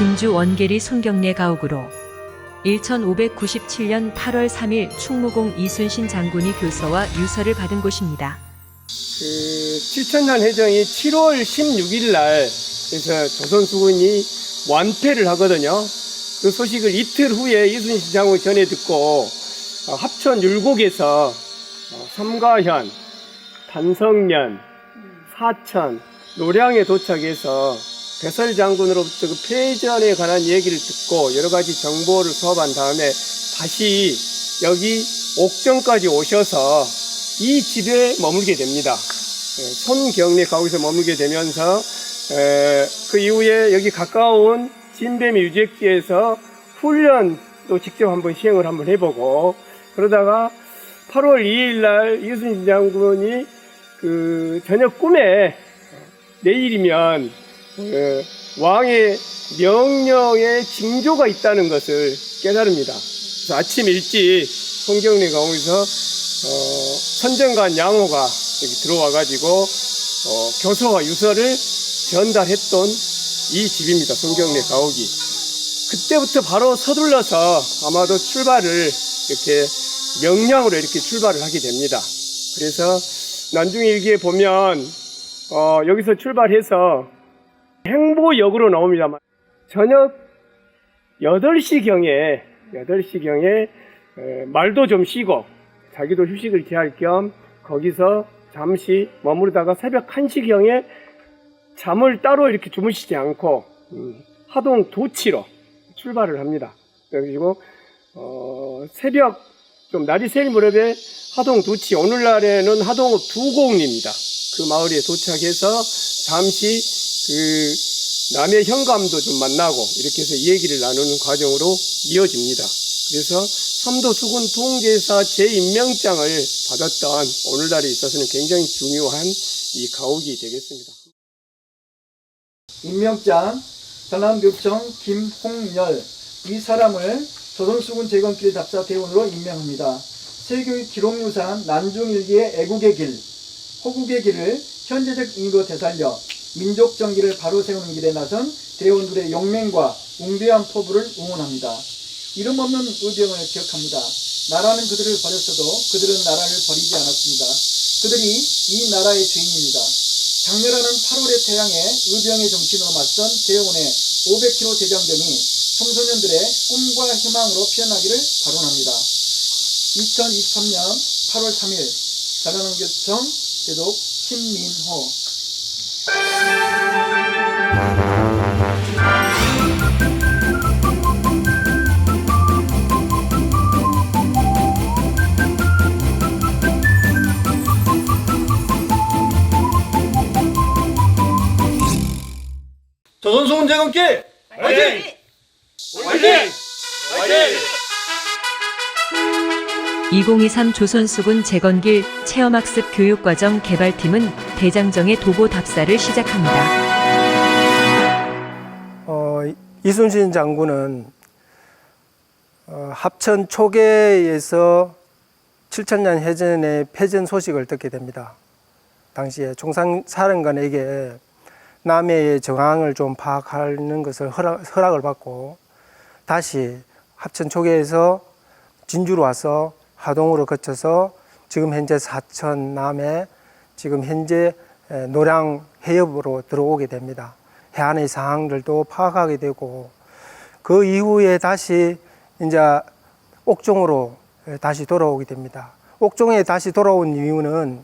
진주 원계리 손경례 가옥으로 1597년 8월 3일 충무공 이순신 장군이 교서와 유서를 받은 곳입니다. 칠천년 해정이 7월 16일 날 그래서 조선수군이 완패를 하거든요. 그 소식을 이틀 후에 이순신 장군이 전해 듣고 합천 율곡에서 삼가현, 단성면, 사천, 노량에 도착해서 배설 장군으로부터 그 패전에 관한 얘기를 듣고 여러 가지 정보를 수합한 다음에 다시 여기 옥정까지 오셔서 이 집에 머물게 됩니다. 손경례 가옥에서 머물게 되면서 그 이후에 여기 가까운 진뱀이 유적지에서 훈련도 직접 한번 시행을 한번 해보고 그러다가 8월 2일 날 이순신 장군이 그 저녁 꿈에 내일이면 왕의 명령에 징조가 있다는 것을 깨달습니다. 그래서 아침 일찍 손경례 가옥에서 선정관 양호가 여기 들어와가지고 교서와 유서를 전달했던 이 집입니다. 손경례 가옥이. 그때부터 바로 서둘러서 아마도 출발을 이렇게 명량으로 이렇게 출발을 하게 됩니다. 그래서 난중일기에 보면 여기서 출발해서 행보역으로 나옵니다만 저녁 8시경에 말도 좀 쉬고 자기도 휴식을 취할 겸 거기서 잠시 머무르다가 새벽 1시경에 잠을 따로 이렇게 주무시지 않고 하동 도치로 출발을 합니다. 그리고 새벽 좀 날이 새일 무렵에 하동 도치, 오늘날에는 하동읍 두곡리입니다. 그 마을에 도착해서 잠시 그 남의 현감도 좀 만나고 이렇게 해서 얘기를 나누는 과정으로 이어집니다. 그래서 삼도 수군 통제사 재임명장을 받았던 오늘날에 있어서는 굉장히 중요한 이 가옥이 되겠습니다. 임명장 전남교청 김홍열 이 사람을 조선수군 재건길 답사 대원으로 임명합니다. 세교육 기록유산 난중일기의 애국의 길, 호국의 길을 현재적 인으로 되살려 민족 정기를 바로 세우는 길에 나선 대원들의 용맹과 웅대한 포부를 응원합니다. 이름 없는 의병을 기억합니다. 나라는 그들을 버렸어도 그들은 나라를 버리지 않았습니다. 그들이 이 나라의 죄인입니다. 장렬하는 8월의 태양에 의병의 정신으로 맞선 대원의 500km 대장정이 청소년들의 꿈과 희망으로 피어나기를 발언합니다. 2023년 8월 3일 전남교청 대독 신민호. 조선수군 재건길 화이팅! 화이팅! 화이팅! 2023 조선수군 재건길 체험학습 교육과정 개발팀은 대장정의 도보 답사를 시작합니다. 이순신 장군은 합천 초계에서 7천년 해전의 패전 소식을 듣게 됩니다. 당시에 총상사령관에게 남해의 정황을 좀 파악하는 것을 허락을 받고 다시 합천 초계에서 진주로 와서 하동으로 거쳐서 지금 현재 사천 남해 지금 현재 노량 해협으로 들어오게 됩니다. 해안의 상황들도 파악하게 되고 그 이후에 다시 이제 옥종으로 다시 돌아오게 됩니다. 옥종에 다시 돌아온 이유는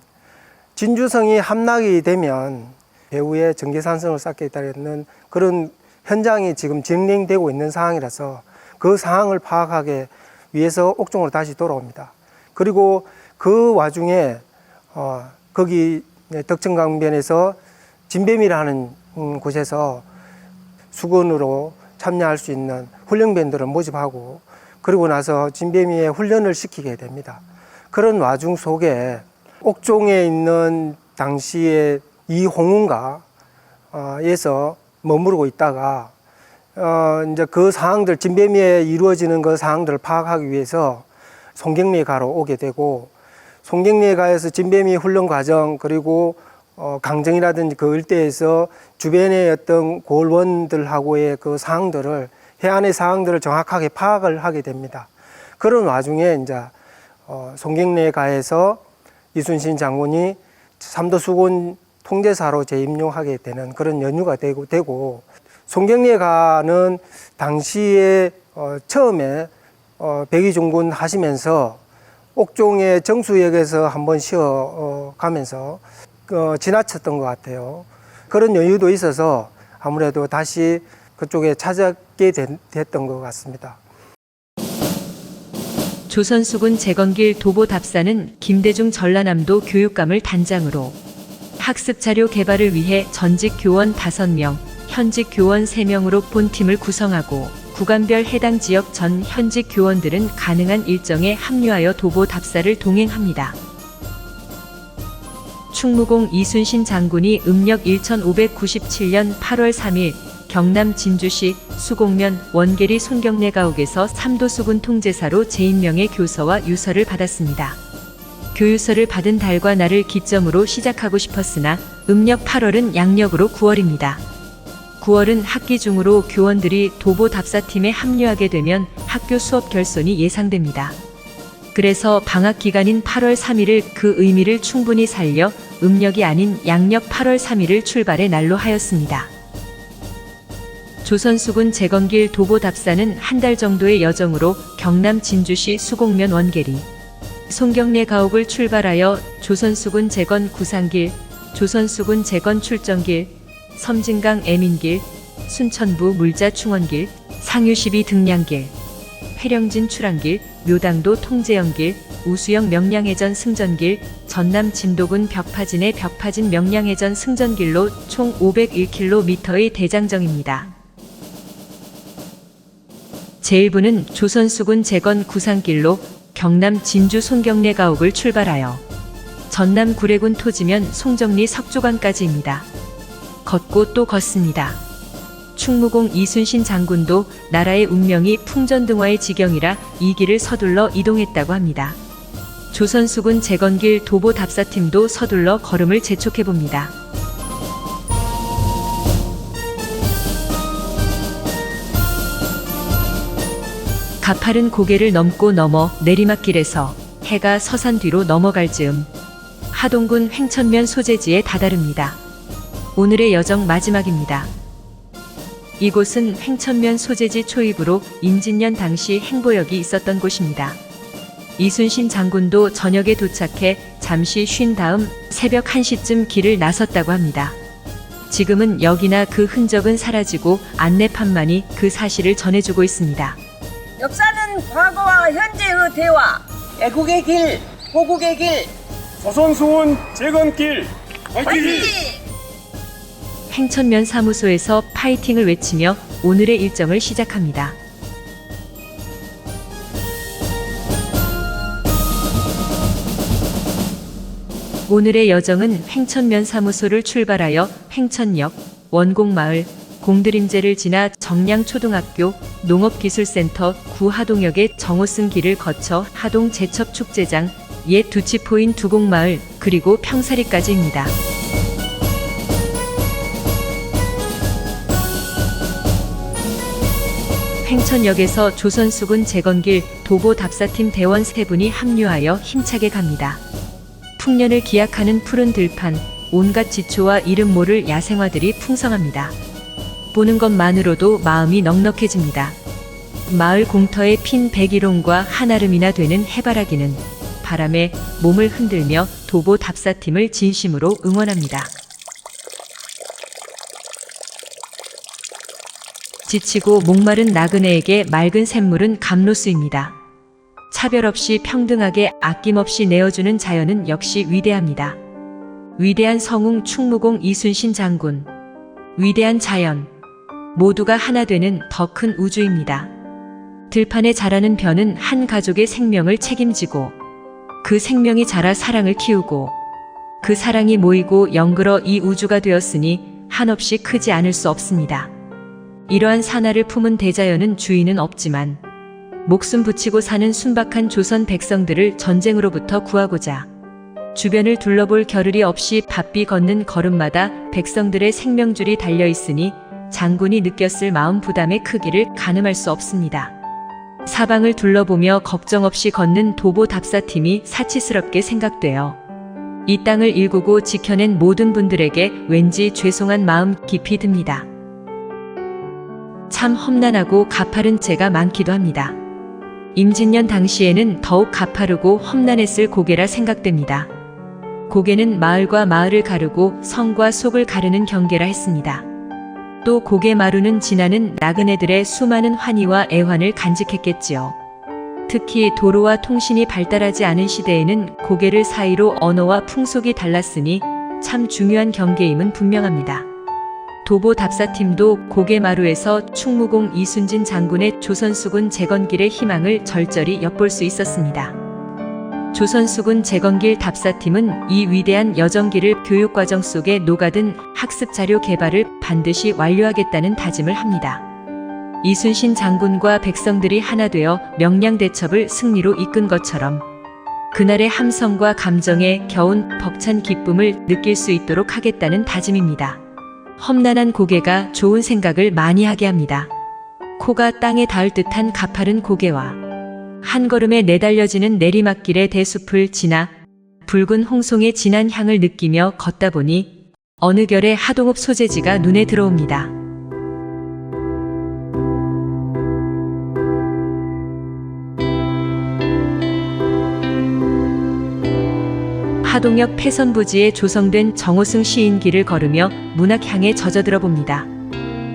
진주성이 함락이 되면 배후에 정계산성을 쌓게 되는 그런 현장이 지금 진행되고 있는 상황이라서 그 상황을 파악하기 위해서 옥종으로 다시 돌아옵니다. 그리고 그 와중에 거기 덕천강변에서 진뱀이라는 곳에서 수군으로 참여할 수 있는 훈련병들을 모집하고 그리고 나서 진뱀이의 훈련을 시키게 됩니다. 그런 와중 속에 옥종에 있는 당시에 이홍운가에서 머무르고 있다가 이제 그 상황들 진뱀이에 이루어지는 그 상황들을 파악하기 위해서 송경리에 가러 오게 되고 송경리에 가서 진뱀이 훈련 과정 그리고 강정이라든지 그 일대에서 주변의 어떤 고을원들하고의 그 상황들을 해안의 상황들을 정확하게 파악을 하게 됩니다. 그런 와중에 이제 송경래가에서 이순신 장군이 삼도 수군 통제사로 재임용하게 되는 그런 연유가 되고 송경래가는 당시에 처음에 백의종군 하시면서 옥종의 정수역에서 한번 쉬어 가면서 지나쳤던 것 같아요. 그런 여유도 있어서 아무래도 다시 그쪽에 찾게 됐던 것 같습니다. 조선수군 재건길 도보답사는 김대중 전라남도 교육감을 단장으로 학습자료 개발을 위해 전직 교원 5명, 현직 교원 3명으로 본팀을 구성하고 구간별 해당 지역 전 현직 교원들은 가능한 일정에 합류하여 도보답사를 동행합니다. 충무공 이순신 장군이 음력 1597년 8월 3일 경남 진주시 수곡면 원계리 손경래 가옥에서 삼도수군 통제사로 재임명의 교서와 유서를 받았습니다. 교유서를 받은 달과 날을 기점으로 시작하고 싶었으나 음력 8월은 양력으로 9월입니다. 9월은 학기 중으로 교원들이 도보답사팀에 합류하게 되면 학교 수업 결손이 예상됩니다. 그래서 방학 기간인 8월 3일을 그 의미를 충분히 살려 음력이 아닌 양력 8월 3일을 출발의 날로 하였습니다. 조선수군 재건길 도보답사는 한 달 정도의 여정으로 경남 진주시 수곡면 원계리 손경래 가옥을 출발하여 조선수군 재건 구상길, 조선수군 재건 출정길, 섬진강 애민길, 순천부 물자 충원길, 상유시비 등량길, 회령진 출항길, 묘당도 통제영길, 우수영 명량해전 승전길, 전남 진도군 벽파진의 벽파진 명량해전 승전길로 총 501km의 대장정입니다. 제1부는 조선수군 재건 구상길로 경남 진주 손경래 가옥을 출발하여 전남 구례군 토지면 송정리 석조관까지입니다. 걷고 또 걷습니다. 충무공 이순신 장군도 나라의 운명이 풍전등화의 지경이라 이 길을 서둘러 이동했다고 합니다. 조선수군 재건길 도보답사팀도 서둘러 걸음을 재촉해봅니다. 가파른 고개를 넘고 넘어 내리막길에서 해가 서산 뒤로 넘어갈 즈음 하동군 횡천면 소재지에 다다릅니다. 오늘의 여정 마지막입니다. 이곳은 횡천면 소재지 초입으로 임진년 당시 행보역이 있었던 곳입니다. 이순신 장군도 저녁에 도착해 잠시 쉰 다음 새벽 1시쯤 길을 나섰다고 합니다. 지금은 역이나 그 흔적은 사라지고 안내판만이 그 사실을 전해주고 있습니다. 역사는 과거와 현재의 대화, 애국의 길, 호국의 길, 조선수군 재건길 화이팅! 횡천면 사무소에서 파이팅을 외치며 오늘의 일정을 시작합니다. 오늘의 여정은 횡천면 사무소를 출발하여 횡천역, 원곡마을, 공드림제를 지나 정량초등학교, 농업기술센터, 구하동역의 정호승 길을 거쳐 하동 제첩축제장, 옛 두치포인 두곡마을, 그리고 평사리까지입니다. 횡천역에서 조선수군 재건길 도보답사팀 대원 3분이 합류하여 힘차게 갑니다. 풍년을 기약하는 푸른 들판, 온갖 지초와 이름 모를 야생화들이 풍성합니다. 보는 것만으로도 마음이 넉넉해집니다. 마을 공터에 핀 백일홍과 한아름이나 되는 해바라기는 바람에 몸을 흔들며 도보답사팀을 진심으로 응원합니다. 지치고 목마른 나그네에게 맑은 샘물은 감로수입니다. 차별 없이 평등하게 아낌없이 내어주는 자연은 역시 위대합니다. 위대한 성웅 충무공 이순신 장군, 위대한 자연, 모두가 하나 되는 더 큰 우주입니다. 들판에 자라는 벼는 한 가족의 생명을 책임지고 그 생명이 자라 사랑을 키우고 그 사랑이 모이고 연그러 이 우주가 되었으니 한없이 크지 않을 수 없습니다. 이러한 산하를 품은 대자연은 주인은 없지만 목숨 붙이고 사는 순박한 조선 백성들을 전쟁으로부터 구하고자 주변을 둘러볼 겨를이 없이 바삐 걷는 걸음마다 백성들의 생명줄이 달려 있으니 장군이 느꼈을 마음 부담의 크기를 가늠할 수 없습니다. 사방을 둘러보며 걱정 없이 걷는 도보 답사팀이 사치스럽게 생각돼요. 이 땅을 일구고 지켜낸 모든 분들에게 왠지 죄송한 마음 깊이 듭니다. 참 험난하고 가파른 죄가 많기도 합니다. 임진년 당시에는 더욱 가파르고 험난했을 고개라 생각됩니다. 고개는 마을과 마을을 가르고 성과 속을 가르는 경계라 했습니다. 또 고개 마루는 지나는 나그네들의 수많은 환희와 애환을 간직했겠지요. 특히 도로와 통신이 발달하지 않은 시대에는 고개를 사이로 언어와 풍속이 달랐으니 참 중요한 경계임은 분명합니다. 도보 답사팀도 고개마루에서 충무공 이순진 장군의 조선수군 재건길의 희망을 절절히 엿볼 수 있었습니다. 조선수군 재건길 답사팀은 이 위대한 여정길을 교육과정 속에 녹아든 학습자료 개발을 반드시 완료하겠다는 다짐을 합니다. 이순신 장군과 백성들이 하나 되어 명량대첩을 승리로 이끈 것처럼 그날의 함성과 감정에 겨운 벅찬 기쁨을 느낄 수 있도록 하겠다는 다짐입니다. 험난한 고개가 좋은 생각을 많이 하게 합니다. 코가 땅에 닿을 듯한 가파른 고개와 한 걸음에 내달려지는 내리막길의 대숲을 지나 붉은 홍송의 진한 향을 느끼며 걷다 보니 어느 결의 하동읍 소재지가 눈에 들어옵니다. 하동역 패선부지에 조성된 정호승 시인 길을 걸으며 문학향에 젖어들어 봅니다.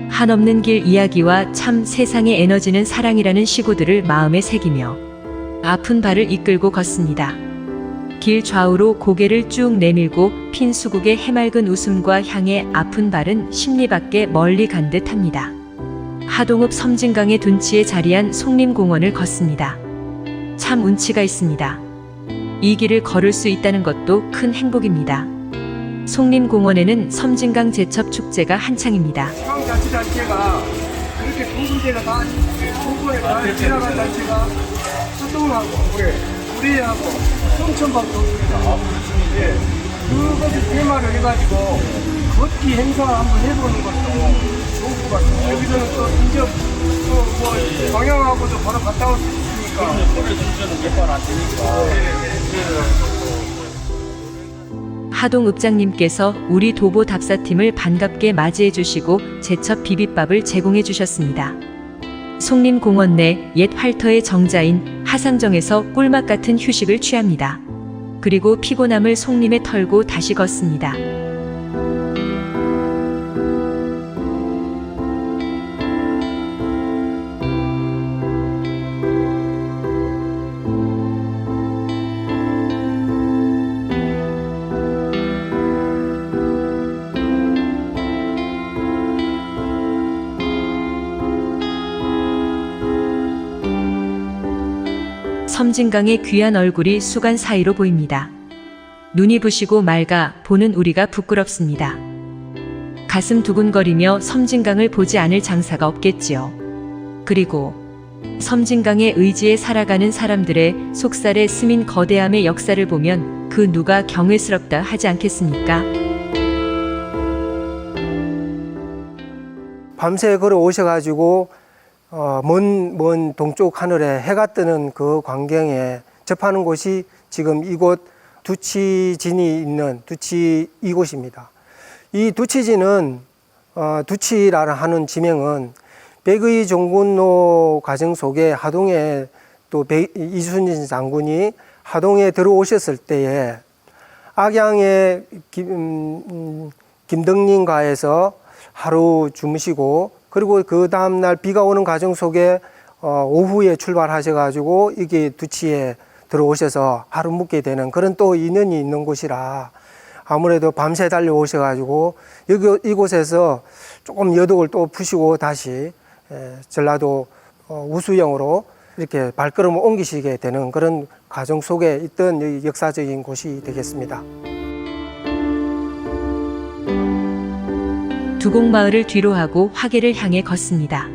한없는 길 이야기와 참 세상에 에너지는 사랑이라는 시구들을 마음에 새기며 아픈 발을 이끌고 걷습니다. 길 좌우로 고개를 쭉 내밀고 핀 수국의 해맑은 웃음과 향에 아픈 발은 십리 밖에 멀리 간 듯합니다. 하동읍 섬진강의 둔치에 자리한 송림공원을 걷습니다. 참 운치가 있습니다. 이 길을 걸을 수 있다는 것도 큰 행복입니다. 송림공원에는 섬진강 제첩 축제가 한창입니다. 지방자치단체가 그렇게 공군대가 다 공군에 다 지나간 단체가 수동하고 우리하고 청천밖에 없습니다. 예, 그것을 테마로 해가지고 걷기 행사 한번 해보는 것도 좋을 것 같아요. 여기서는 또 인접 뭐 방향하고도 바로 갔다 올 수 있으니까. 하동읍장님께서 우리 도보 답사팀을 반갑게 맞이해 주시고 제첩 비빔밥을 제공해 주셨습니다. 송림공원 내 옛 활터의 정자인 하상정에서 꿀맛 같은 휴식을 취합니다. 그리고 피곤함을 송림에 털고 다시 걷습니다. 섬진강의 귀한 얼굴이 수간 사이로 보입니다. 눈이 부시고 맑아 보는 우리가 부끄럽습니다. 가슴 두근거리며 섬진강을 보지 않을 장사가 없겠지요. 그리고 섬진강의 의지에 살아가는 사람들의 속살에 스민 거대함의 역사를 보면 그 누가 경외스럽다 하지 않겠습니까? 밤새 걸어오셔가지고 먼 동쪽 하늘에 해가 뜨는 그 광경에 접하는 곳이 지금 이곳 두치진이 있는 두치 이곳입니다. 이 두치진은 두치라 하는 지명은 백의 종군노 과정 속에 하동에 또 이순신 장군이 하동에 들어오셨을 때에 악양의 김덕림가에서 하루 주무시고 그리고 그 다음날 비가 오는 과정 속에 오후에 출발하셔가지고 이게 두치에 들어오셔서 하루 묵게 되는 그런 또 인연이 있는 곳이라 아무래도 밤새 달려오셔가지고 이곳에서 조금 여독을 또 푸시고 다시 전라도 우수영으로 이렇게 발걸음을 옮기시게 되는 그런 과정 속에 있던 역사적인 곳이 되겠습니다. 두곡마을을 뒤로하고 화계를 향해 걷습니다.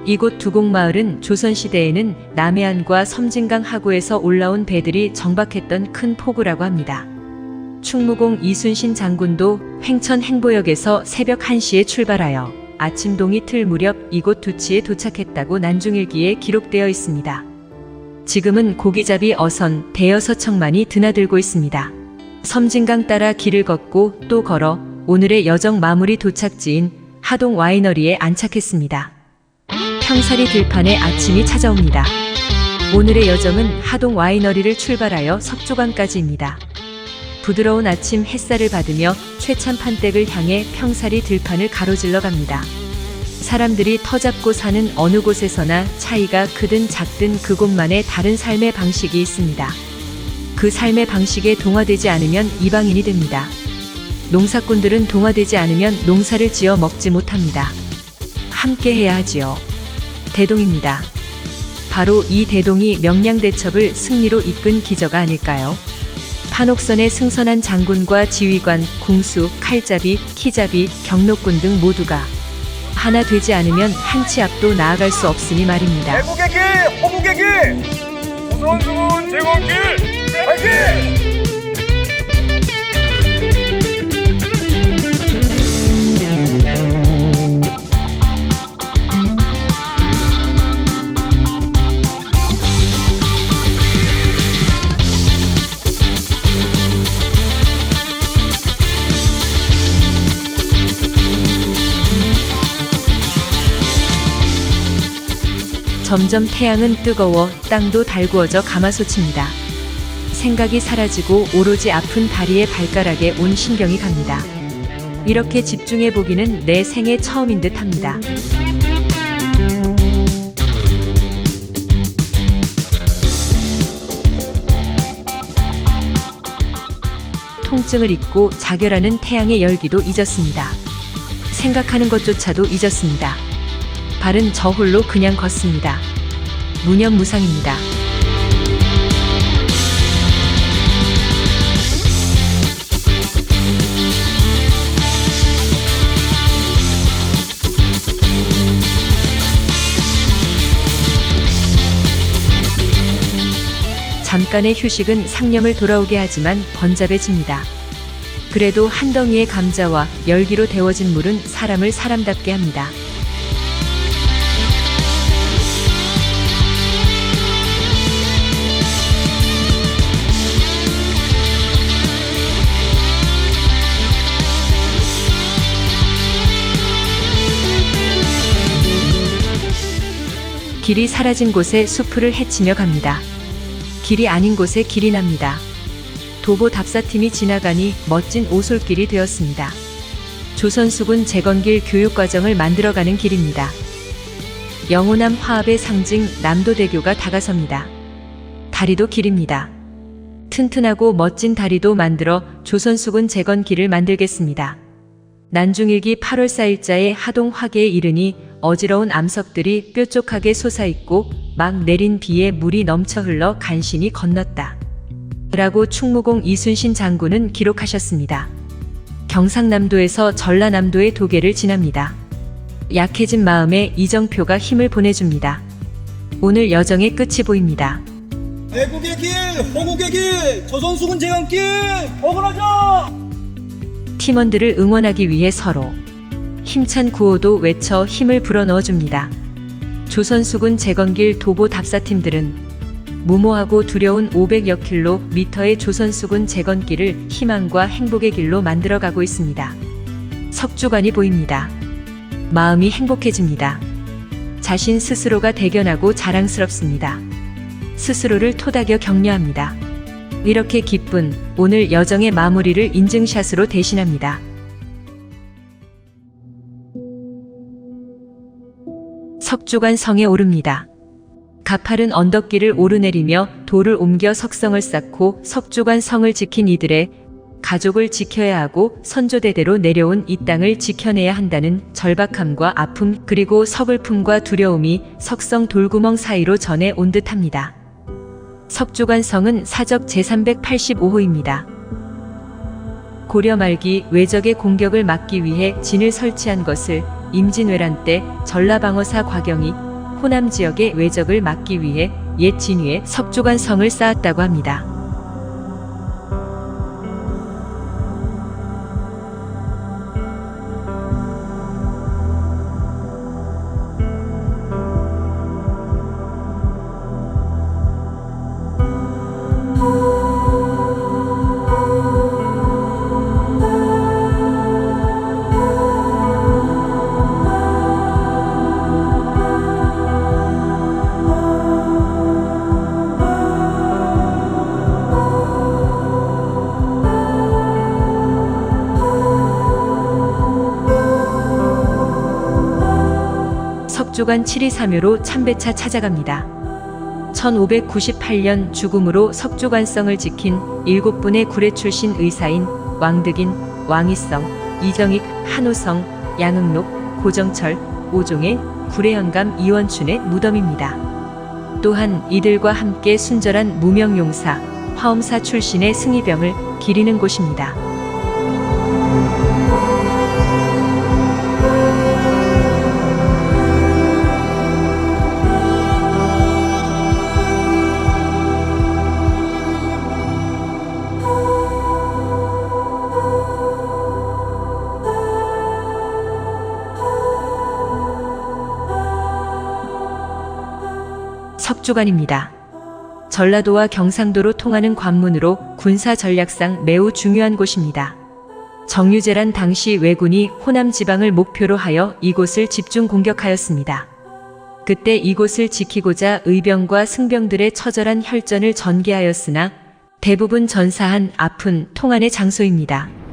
이곳 두곡마을은 조선시대에는 남해안과 섬진강 하구에서 올라온 배들이 정박했던 큰 포구라고 합니다. 충무공 이순신 장군도 횡천 행보역에서 새벽 1시에 출발하여 아침동이 틀 무렵 이곳 두치에 도착했다고 난중일기에 기록되어 있습니다. 지금은 고기잡이 어선 대여섯 척만이 드나들고 있습니다. 섬진강 따라 길을 걷고 또 걸어 오늘의 여정 마무리 도착지인 하동 와이너리에 안착했습니다. 평사리 들판에 아침이 찾아옵니다. 오늘의 여정은 하동 와이너리를 출발하여 석조강까지입니다. 부드러운 아침 햇살을 받으며 최찬 판댁을 향해 평사리 들판을 가로질러 갑니다. 사람들이 터잡고 사는 어느 곳에서나 차이가 크든 작든 그곳만의 다른 삶의 방식이 있습니다. 그 삶의 방식에 동화되지 않으면 이방인이 됩니다. 농사꾼들은 동화되지 않으면 농사를 지어 먹지 못합니다. 함께 해야 하지요. 대동입니다. 바로 이 대동이 명량대첩을 승리로 이끈 기저가 아닐까요? 판옥선에 승선한 장군과 지휘관, 궁수, 칼잡이, 키잡이, 경록군 등 모두가 하나 되지 않으면 한 치 앞도 나아갈 수 없으니 말입니다. 애국의 길, 호국의 길, 조선수군 제공길, 화이팅! 점점 태양은 뜨거워 땅도 달구어져 가마솥입니다. 생각이 사라지고 오로지 아픈 다리에 발가락에 온 신경이 갑니다. 이렇게 집중해 보기는 내 생애 처음인 듯 합니다. 통증을 잊고 자결하는 태양의 열기도 잊었습니다. 생각하는 것조차도 잊었습니다. 발은 저 홀로 그냥 걷습니다. 무념무상입니다. 잠깐의 휴식은 상념을 돌아오게 하지만 번잡해집니다. 그래도 한 덩이의 감자와 열기로 데워진 물은 사람을 사람답게 합니다. 길이 사라진 곳에 수풀을 헤치며 갑니다. 길이 아닌 곳에 길이 납니다. 도보 답사팀이 지나가니 멋진 오솔길이 되었습니다. 조선수군 재건길 교육과정을 만들어가는 길입니다. 영호남 화합의 상징 남도대교가 다가섭니다. 다리도 길입니다. 튼튼하고 멋진 다리도 만들어 조선수군 재건길을 만들겠습니다. 난중일기 8월 4일자에 하동 화계에 이르니 어지러운 암석들이 뾰족하게 솟아있고 막 내린 비에 물이 넘쳐 흘러 간신히 건넜다. 라고 충무공 이순신 장군은 기록하셨습니다. 경상남도에서 전라남도의 도계를 지납니다. 약해진 마음에 이정표가 힘을 보내줍니다. 오늘 여정의 끝이 보입니다. 애국의 길, 호국의 길, 조선수군 제강길, 어그러져! 팀원들을 응원하기 위해 서로 힘찬 구호도 외쳐 힘을 불어넣어줍니다. 조선수군 재건길 도보 답사팀들은 무모하고 두려운 500여 킬로미터의 조선수군 재건길을 희망과 행복의 길로 만들어가고 있습니다. 석주관이 보입니다. 마음이 행복해집니다. 자신 스스로가 대견하고 자랑스럽습니다. 스스로를 토닥여 격려합니다. 이렇게 기쁜 오늘 여정의 마무리를 인증샷으로 대신합니다. 석주관 성에 오릅니다. 가파른 언덕길을 오르내리며 돌을 옮겨 석성을 쌓고 석주관 성을 지킨 이들의 가족을 지켜야 하고 선조대대로 내려온 이 땅을 지켜내야 한다는 절박함과 아픔 그리고 서글픔과 두려움이 석성 돌구멍 사이로 전해 온 듯합니다. 석주관 성은 사적 제385호입니다. 고려 말기 외적의 공격을 막기 위해 진을 설치한 것을 임진왜란 때 전라방어사 곽영이 호남 지역의 외적을 막기 위해 옛 진위에 석주관 성을 쌓았다고 합니다. 석조관 7.2.3요로 참배차 찾아갑니다. 1598년 죽음으로 석조관성을 지킨 7분의 구례 출신 의사인 왕득인, 왕이성, 이정익, 한우성, 양응록, 고정철, 오종의 구례현감 이원춘의 무덤입니다. 또한 이들과 함께 순절한 무명용사, 화엄사 출신의 승희병을 기리는 곳입니다. 석조관입니다. 전라도와 경상도로 통하는 관문으로 군사 전략상 매우 중요한 곳입니다. 정유재란 당시 왜군이 호남 지방을 목표로 하여 이곳을 집중 공격하였습니다. 그때 이곳을 지키고자 의병과 승병들의 처절한 혈전을 전개하였으나 대부분 전사한 아픈 통한의 장소입니다.